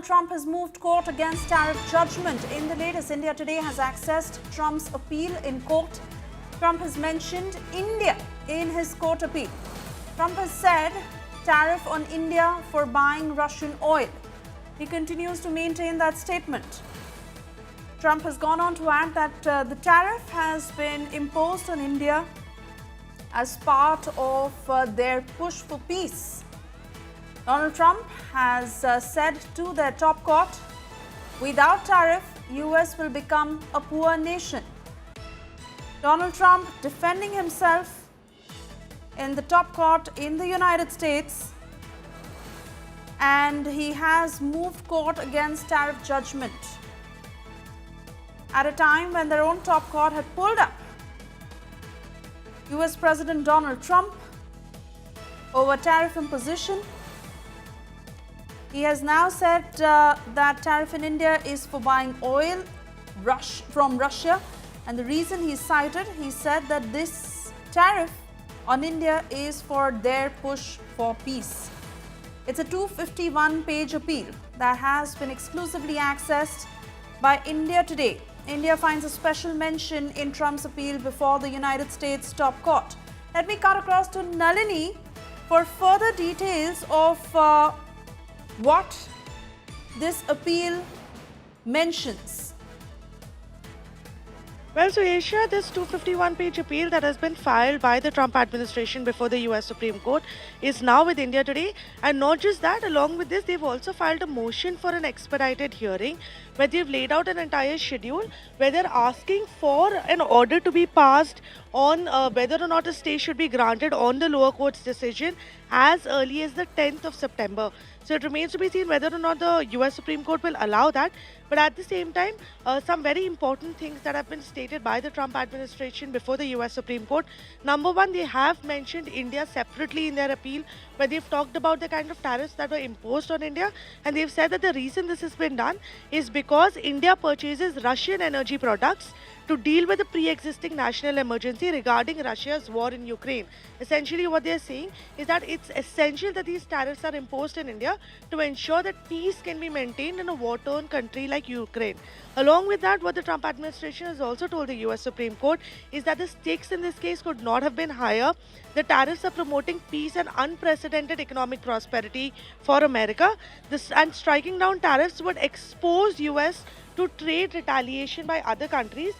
Trump has moved court against tariff judgment. In the latest, India Today has accessed Trump's appeal in court. Trump has mentioned India in his court appeal. Trump has said tariff on India for buying Russian oil. He continues to maintain that statement. Trump has gone on to add that the tariff has been imposed on India as part of their push for peace. Donald Trump has said to their top court, without tariff, US will become a poor nation. Donald Trump defending himself in the top court in the United States, and he has moved court against tariff judgment at a time when their own top court had pulled up US President Donald Trump over tariff imposition. He has now said that tariff in India is for buying oil from Russia, and the reason he cited, he said that this tariff on India is for their push for peace. It's a 251-page appeal that has been exclusively accessed by India Today. India finds a special mention in Trump's appeal before the United States top court. Let me cut across to Nalini for further details of what this appeal mentions. Well, so Asia, this 251-page appeal that has been filed by the Trump administration before the US Supreme Court is now with India Today. And not just that, along with this, they've also filed a motion for an expedited hearing where they've laid out an entire schedule where they're asking for an order to be passed on whether or not a stay should be granted on the lower court's decision as early as the 10th of September. So it remains to be seen whether or not the US Supreme Court will allow that. But at the same time, some very important things that have been stated by the Trump administration before the US Supreme Court. Number one, they have mentioned India separately in their appeal, where they've talked about the kind of tariffs that were imposed on India. And they've said that the reason this has been done is because India purchases Russian energy products to deal with the pre-existing national emergency regarding Russia's war in Ukraine. Essentially, what they're saying is that it's essential that these tariffs are imposed in India to ensure that peace can be maintained in a war-torn country like Ukraine. Along with that, what the Trump administration has also told the US Supreme Court is that the stakes in this case could not have been higher. The tariffs are promoting peace and unprecedented economic prosperity for America. And striking down tariffs would expose US to trade retaliation by other countries,